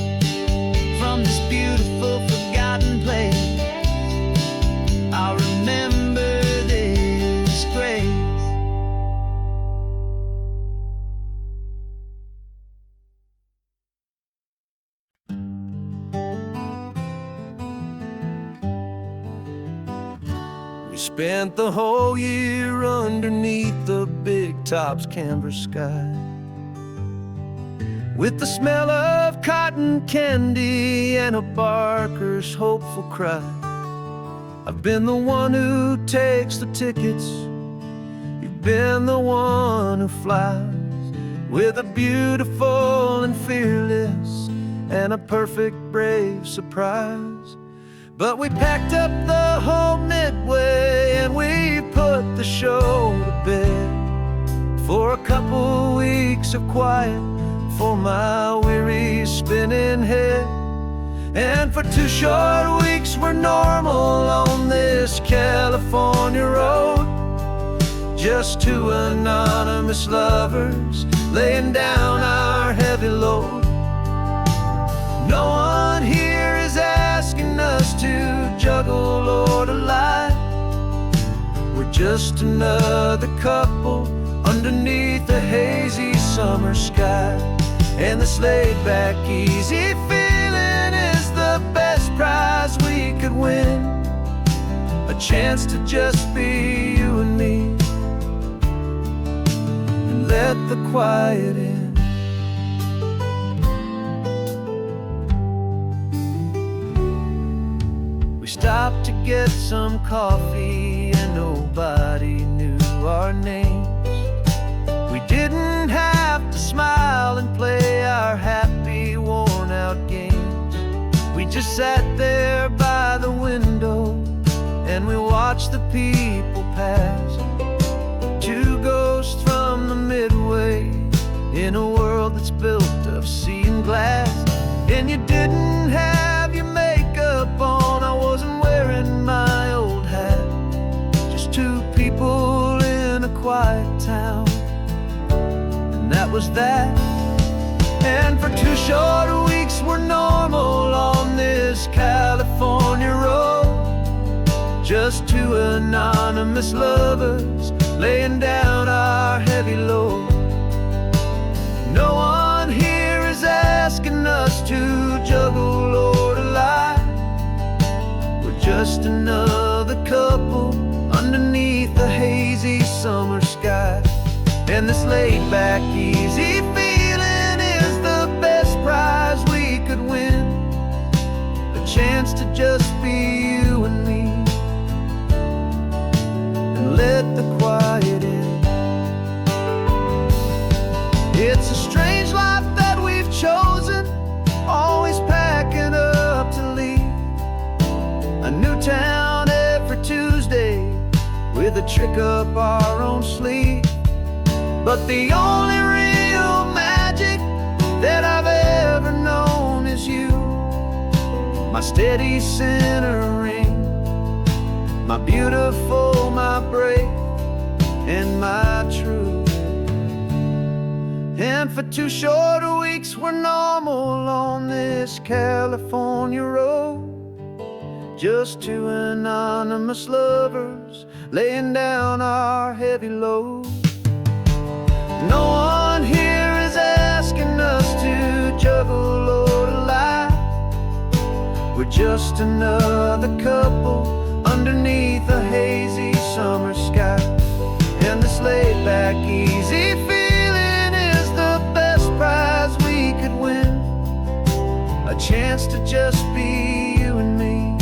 from this beautiful forgotten place. I'll remember this grace. We spent the whole year underneath the big top's canvas sky, with the smell of cotton candy and a barker's hopeful cry. I've been the one who takes the tickets, you've been the one who flies, with a beautiful and fearless and a perfect brave surprise. But we packed up the whole midway and we put the show to bed, for a couple weeks of quiet for my weary spinning head. And for 2 short weeks we're normal on this California road, just 2 anonymous lovers laying down our heavy load. No one here is asking us to juggle or to lie. We're just another couple underneath a hazy summer sky. And this laid-back, easy feeling is the best prize we could win, a chance to just be you and me, and let the quiet in. We stopped to get some coffee and nobody knew our names. We didn't have to smile and play our happy, worn-out games. We just sat there by the window and we watched the people pass, 2 ghosts from the midway in a world that's built of sea and glass. And you didn't have your makeup on, I wasn't wearing my old hat, just 2 people in a quiet town, and that was that. And for 2 short weeks we're normal on this California road, just 2 anonymous lovers laying down our heavy load. No one here is asking us to juggle or to lie. We're just another couple underneath the hazy summer sky. And this laid-back, easy feeling is the best prize we could win, a chance to just be you and me, and let the quiet in. It's a strange life that we've chosen, trick up our own sleeve. But the only real magic that I've ever known is you, my steady centering, my beautiful, my brave, and my true. And for 2 short weeks we're normal on this California road, just 2 anonymous lovers laying down our heavy load. No one here is asking us to juggle or to lie. We're just another couple underneath a hazy summer sky. And this laid back, easy feeling is the best prize we could win, a chance to just be you and me,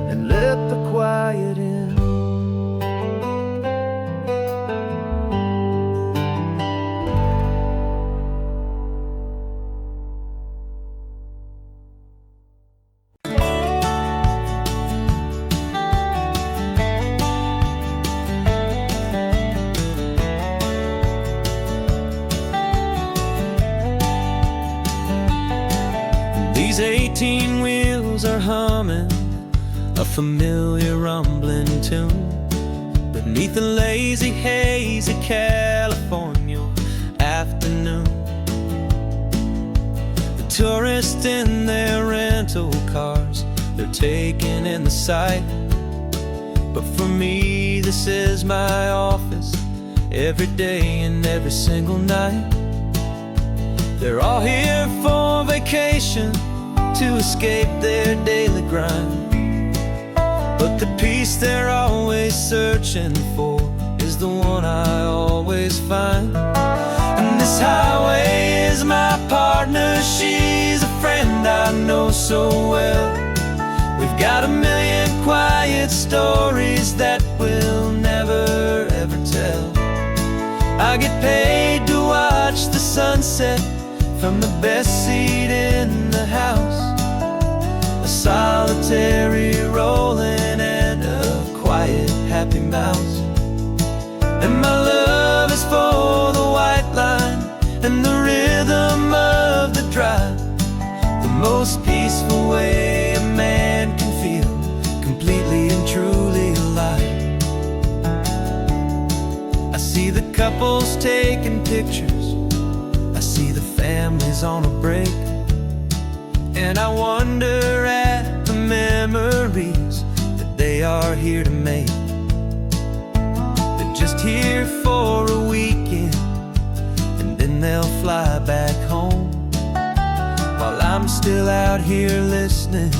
and let the quiet in. These 18 wheels are humming a familiar rumbling tune beneath the lazy, hazy California afternoon. The tourists in their rental cars, they're taking in the sight. But for me, this is my office, every day and every single night. They're all here for vacation, to escape their daily grind. But the peace they're always searching for is the one I always find. And this highway is my partner, she's a friend I know so well. We've got a million quiet stories that we'll never ever tell. I get paid to watch the sunset from the best seat in the house, a solitary rolling and a quiet happy mouse. And my love is for the white line and the rhythm of the drive, the most peaceful way a man can feel completely and truly alive. I see the couples taking pictures, I see the families on a break, and I wonder at the memories that they are here to make. They're just here for a weekend, and then they'll fly back home, while I'm still out here listening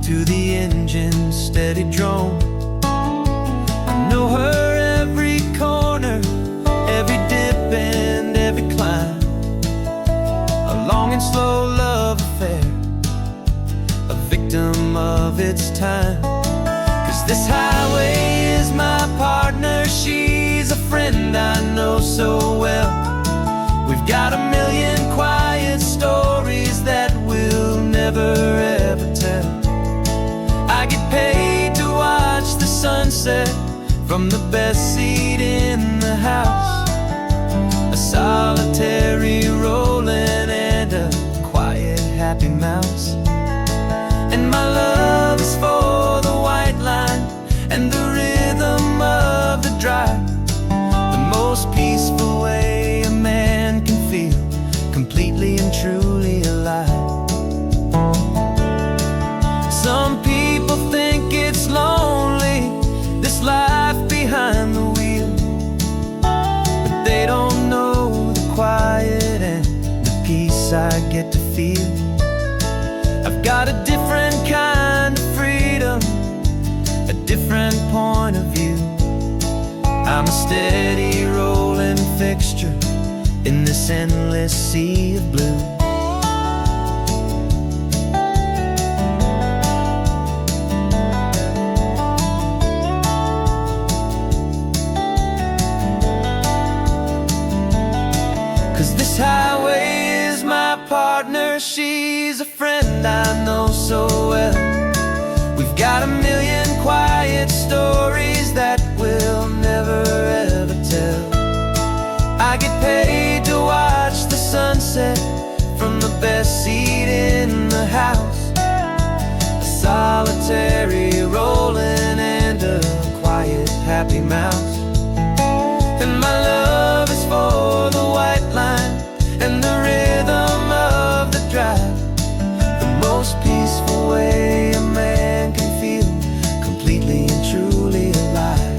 to the engine's steady drone. I know her every corner, every dip and every climb, a long and slow love affair, a victim of its time. 'Cause this highway is my partner, she's a friend I know so well. We've got a million quiet stories that we'll never ever tell. I get paid to watch the sunset from the best seat in the house, a solitary rolling and a quiet happy mouse. And my love is for the white line and the rhythm of the drive, the most peaceful way a man can feel completely and truly alive. Some people think it's lonely, this life behind the wheel, but they don't know the quiet and the peace I get to feel. I've got a different kind of freedom, a different point of view. I'm a steady rolling fixture in this endless sea of blue. This highway is my partner, she's a friend I know so well. We've got a million quiet stories that we'll never ever tell. I get paid to watch the sunset from the best seat in the house. A solitary rolling and a quiet happy mouse. And my love is for the white line and the rhythm of the drive. The most peaceful way a man can feel completely and truly alive.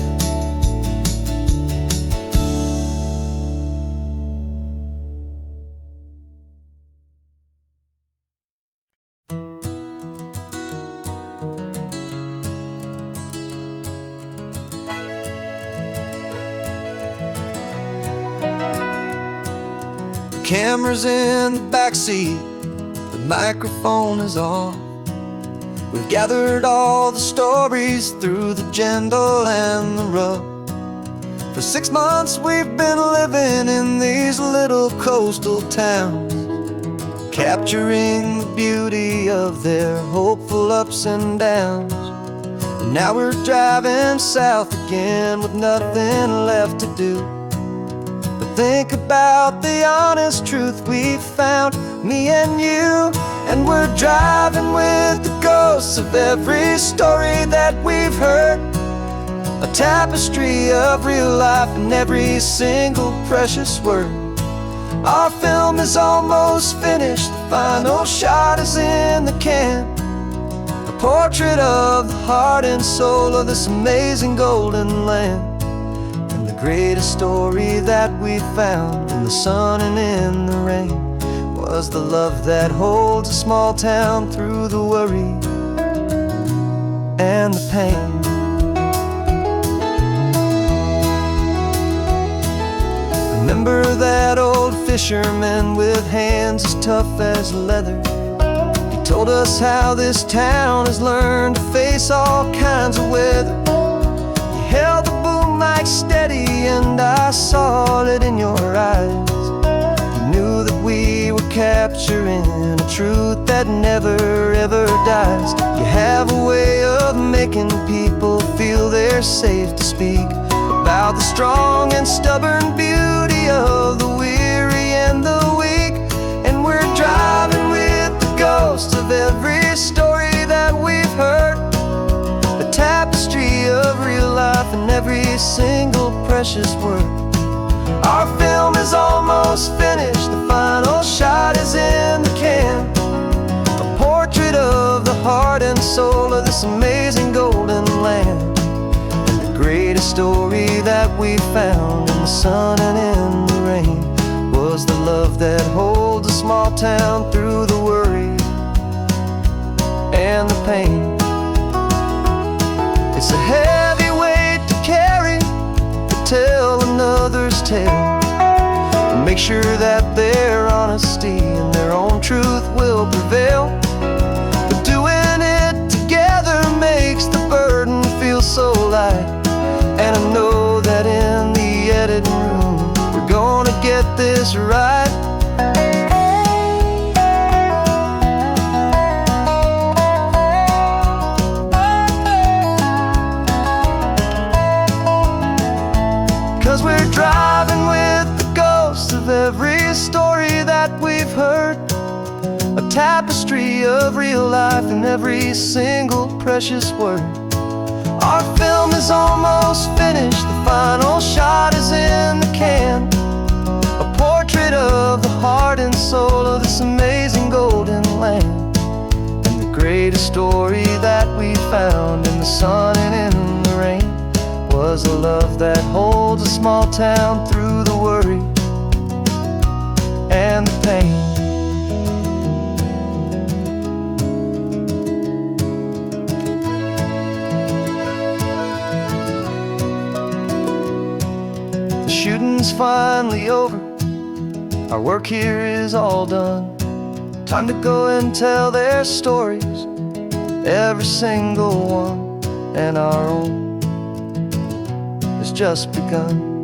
Camera's in the backseat, the microphone is on. We've gathered all the stories through the gentle and the rough. For 6 months we've been living in these little coastal towns, capturing the beauty of their hopeful ups and downs. And now we're driving south again with nothing left to do. Think about the honest truth we found, me and you. And we're driving with the ghosts of every story that we've heard, a tapestry of real life and every single precious word. Our film is almost finished, the final shot is in the can, a portrait of the heart and soul of this amazing golden land. The greatest story that we found in the sun and in the rain was the love that holds a small town through the worry and the pain. Remember that old fisherman with hands as tough as leather? He told us how this town has learned to face all kinds of weather. He held the boom mic steady and I saw it in your eyes. You knew that we were capturing a truth that never ever dies. You have a way of making people feel they're safe to speak about the strong and stubborn beauty of the weary and the weak. And we're driving with the ghosts of every story that we've heard, a tapestry of real life and every single precious word. Our film is almost finished, the final shot is in the can, a portrait of the heart and soul of this amazing golden land. And the greatest story that we found in the sun and in the rain was the love that holds a small town through the worry and the pain. It's a heavy weight to carry, to tell another's tale, and make sure that their honesty and their own truth will prevail. But doing it together makes the burden feel so light. And I know that in the editing room we're gonna get this right. 'Cause we're driving with the ghosts of every story that we've heard, a tapestry of real life and every single precious word. Our film is almost finished, the final shot is in the can, a portrait of the heart and soul of this amazing golden land. And the greatest story that we found in the sun and in the rain was a love that holds a small town through the worry and the pain. The shooting's finally over, our work here is all done. Time to go and tell their stories, every single one, and our own has just begun.